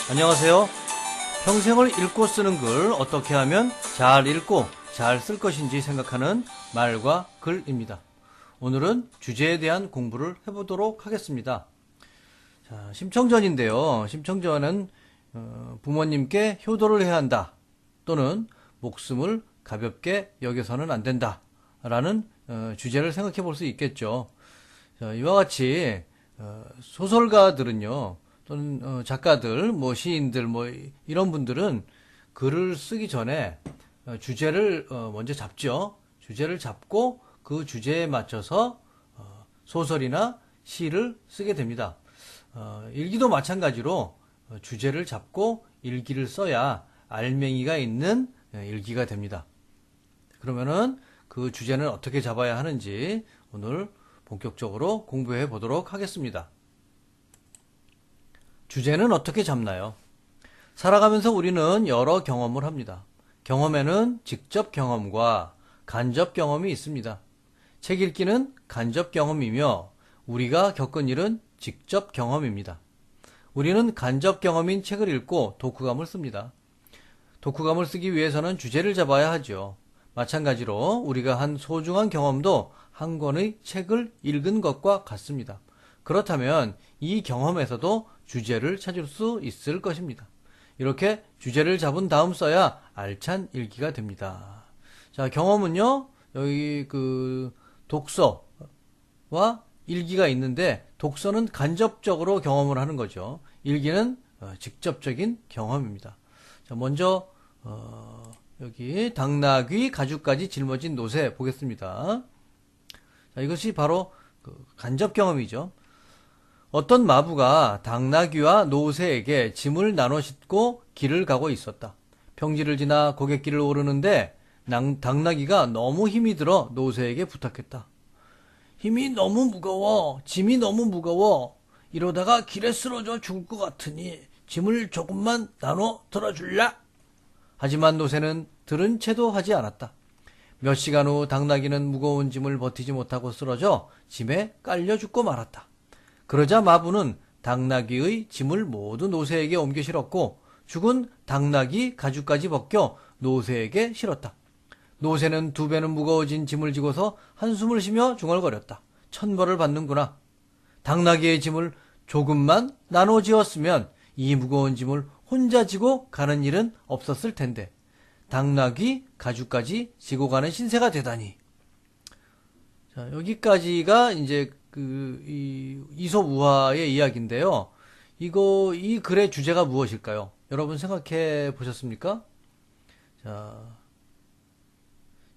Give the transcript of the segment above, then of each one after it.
안녕하세요. 평생을 읽고 쓰는 글 어떻게 하면 잘 읽고 잘 쓸 것인지 생각하는 말과 글입니다. 오늘은 주제에 대한 공부를 해보도록 하겠습니다. 자, 심청전인데요. 심청전은 부모님께 효도를 해야 한다 또는 목숨을 가볍게 여겨서는 안 된다 라는 주제를 생각해 볼 수 있겠죠. 자, 이와 같이 소설가들은요 또는 작가들, 시인들, 이런 분들은 글을 쓰기 전에 주제를 먼저 잡죠. 주제를 잡고 그 주제에 맞춰서 소설이나 시를 쓰게 됩니다. 일기도 마찬가지로 주제를 잡고 일기를 써야 알맹이가 있는 일기가 됩니다. 그러면은 그 주제는 어떻게 잡아야 하는지 오늘 본격적으로 공부해 보도록 하겠습니다. 주제는 어떻게 잡나요? 살아가면서 우리는 여러 경험을 합니다. 경험에는 직접 경험과 간접 경험이 있습니다. 책 읽기는 간접 경험이며 우리가 겪은 일은 직접 경험입니다. 우리는 간접 경험인 책을 읽고 독후감을 씁니다. 독후감을 쓰기 위해서는 주제를 잡아야 하죠. 마찬가지로 우리가 한 소중한 경험도 한 권의 책을 읽은 것과 같습니다. 그렇다면 이 경험에서도 주제를 찾을 수 있을 것입니다. 이렇게 주제를 잡은 다음 써야 알찬 일기가 됩니다. 자, 경험은요, 여기 독서와 일기가 있는데, 독서는 간접적으로 경험을 하는 거죠. 일기는 직접적인 경험입니다. 자, 먼저, 여기 당나귀 가죽까지 짊어진 노새 보겠습니다. 자, 이것이 바로 간접 경험이죠. 어떤 마부가 당나귀와 노새에게 짐을 나눠 싣고 길을 가고 있었다. 평지를 지나 고갯길을 오르는데 당나귀가 너무 힘이 들어 노새에게 부탁했다. 힘이 너무 무거워. 짐이 너무 무거워. 이러다가 길에 쓰러져 죽을 것 같으니 짐을 조금만 나눠 들어줄라? 하지만 노새는 들은 채도 하지 않았다. 몇 시간 후 당나귀는 무거운 짐을 버티지 못하고 쓰러져 짐에 깔려 죽고 말았다. 그러자 마부는 당나귀의 짐을 모두 노새에게 옮겨 실었고 죽은 당나귀 가죽까지 벗겨 노새에게 실었다. 노새는 2배는 무거워진 짐을 지고서 한숨을 쉬며 중얼거렸다. 천벌을 받는구나. 당나귀의 짐을 조금만 나눠 지었으면 이 무거운 짐을 혼자 지고 가는 일은 없었을 텐데 당나귀 가죽까지 지고 가는 신세가 되다니. 자, 여기까지가 이제 이솝 우화의 이야기인데요. 이 글의 주제가 무엇일까요? 여러분 생각해 보셨습니까? 자,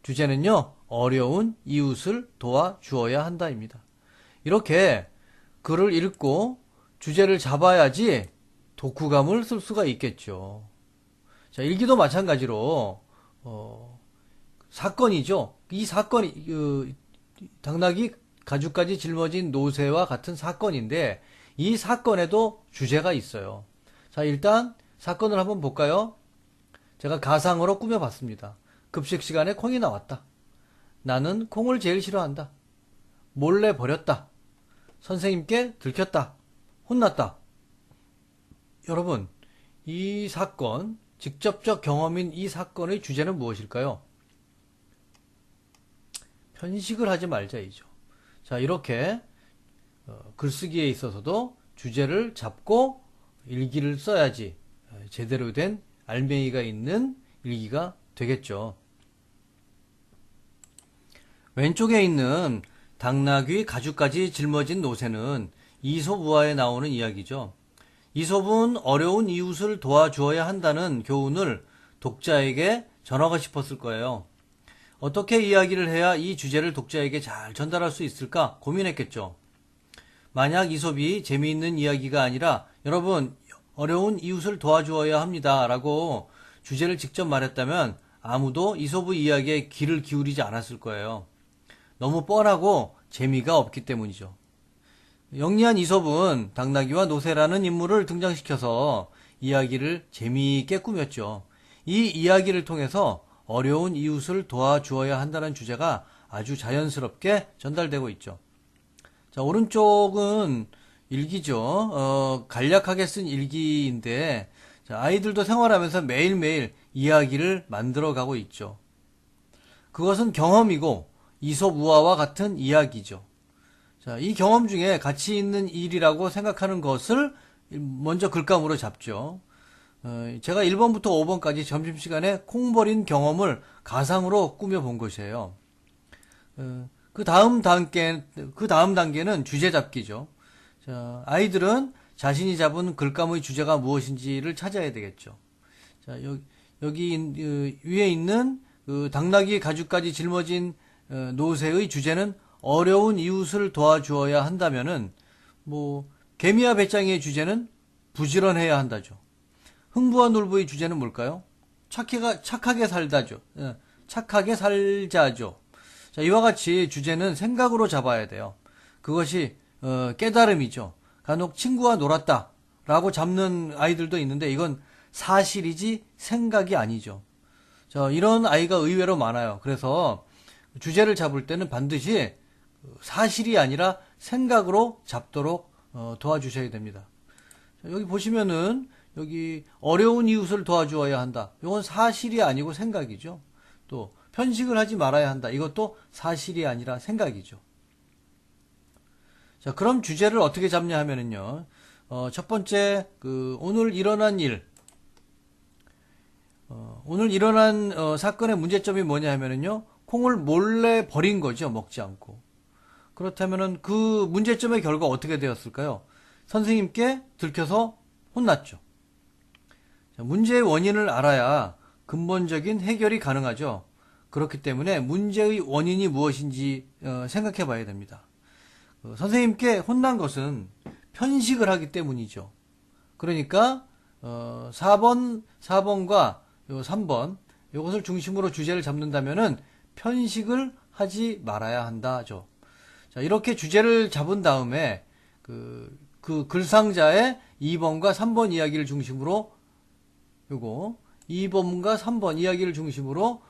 주제는요, 어려운 이웃을 도와주어야 한다입니다. 이렇게 글을 읽고 주제를 잡아야지 독후감을 쓸 수가 있겠죠. 자, 일기도 마찬가지로, 사건이죠. 이 사건이, 당나귀 가죽까지 짊어진 노새와 같은 사건인데 이 사건에도 주제가 있어요. 자, 일단 사건을 한번 볼까요? 제가 가상으로 꾸며봤습니다. 급식 시간에 콩이 나왔다. 나는 콩을 제일 싫어한다. 몰래 버렸다. 선생님께 들켰다. 혼났다. 여러분, 이 사건, 직접적 경험인 이 사건의 주제는 무엇일까요? 편식을 하지 말자이죠. 자, 이렇게 글쓰기에 있어서도 주제를 잡고 일기를 써야지 제대로 된 알맹이가 있는 일기가 되겠죠. 왼쪽에 있는 당나귀 가죽까지 짊어진 노새는 이솝 우화에 나오는 이야기죠. 이솝은 어려운 이웃을 도와주어야 한다는 교훈을 독자에게 전하고 싶었을 거예요. 어떻게 이야기를 해야 이 주제를 독자에게 잘 전달할 수 있을까 고민했겠죠. 만약 이솝이 재미있는 이야기가 아니라 여러분 어려운 이웃을 도와주어야 합니다 라고 주제를 직접 말했다면 아무도 이솝의 이야기에 귀를 기울이지 않았을 거예요. 너무 뻔하고 재미가 없기 때문이죠. 영리한 이솝은 당나귀와 노새라는 인물을 등장시켜서 이야기를 재미있게 꾸몄죠. 이 이야기를 통해서 어려운 이웃을 도와주어야 한다는 주제가 아주 자연스럽게 전달되고 있죠. 자, 오른쪽은 일기죠. 간략하게 쓴 일기인데 자, 아이들도 생활하면서 매일매일 이야기를 만들어가고 있죠. 그것은 경험이고 이솝우화와 같은 이야기죠. 자, 이 경험 중에 가치 있는 일이라고 생각하는 것을 먼저 글감으로 잡죠. 제가 1번부터 5번까지 점심시간에 콩버린 경험을 가상으로 꾸며본 것이에요. 그 다음 단계는 주제 잡기죠. 자, 아이들은 자신이 잡은 글감의 주제가 무엇인지를 찾아야 되겠죠. 자, 여기 위에 있는 그 당나귀 가죽까지 짊어진 노새의 주제는 어려운 이웃을 도와주어야 한다면은, 개미와 배짱이의 주제는 부지런해야 한다죠. 흥부와 놀부의 주제는 뭘까요? 착하게 살다죠. 착하게 살자죠. 자, 이와 같이 주제는 생각으로 잡아야 돼요. 그것이 깨달음이죠. 간혹 친구와 놀았다 라고 잡는 아이들도 있는데 이건 사실이지 생각이 아니죠. 자, 이런 아이가 의외로 많아요. 그래서 주제를 잡을 때는 반드시 사실이 아니라 생각으로 잡도록 도와주셔야 됩니다. 자, 여기 보시면은 여기 어려운 이웃을 도와주어야 한다. 이건 사실이 아니고 생각이죠. 또 편식을 하지 말아야 한다. 이것도 사실이 아니라 생각이죠. 자, 그럼 주제를 어떻게 잡냐 하면은요. 첫 번째 오늘 일어난 일. 오늘 일어난 사건의 문제점이 뭐냐 하면은요. 콩을 몰래 버린 거죠. 먹지 않고. 그렇다면은 그 문제점의 결과 어떻게 되었을까요? 선생님께 들켜서 혼났죠. 자, 문제의 원인을 알아야 근본적인 해결이 가능하죠. 그렇기 때문에 문제의 원인이 무엇인지 생각해 봐야 됩니다. 선생님께 혼난 것은 편식을 하기 때문이죠. 그러니까 4번과 3번 이것을 중심으로 주제를 잡는다면은 편식을 하지 말아야 한다죠. 자, 이렇게 주제를 잡은 다음에 그 글상자의 2번과 3번 이야기를 중심으로 2번과 3번 이야기를 중심으로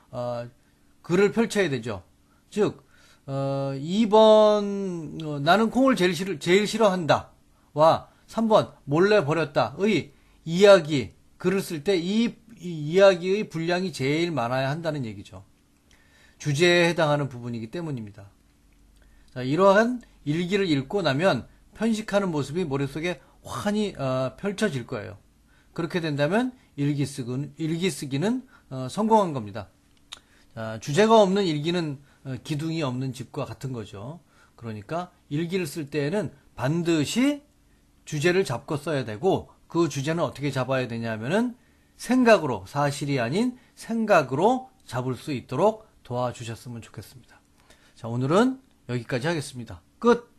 글을 펼쳐야 되죠. 즉 2번 나는 콩을 제일 싫어한다 와 3번 몰래 버렸다의 이야기 글을 쓸 때 이 이야기의 분량이 제일 많아야 한다는 얘기죠. 주제에 해당하는 부분이기 때문입니다. 자, 이러한 일기를 읽고 나면 편식하는 모습이 머릿속에 환히 펼쳐질 거예요. 그렇게 된다면 일기 쓰기는 성공한 겁니다. 자, 주제가 없는 일기는 기둥이 없는 집과 같은 거죠. 그러니까 일기를 쓸 때에는 반드시 주제를 잡고 써야 되고 그 주제는 어떻게 잡아야 되냐 하면은 생각으로, 사실이 아닌 생각으로 잡을 수 있도록 도와주셨으면 좋겠습니다. 자, 오늘은 여기까지 하겠습니다. 끝!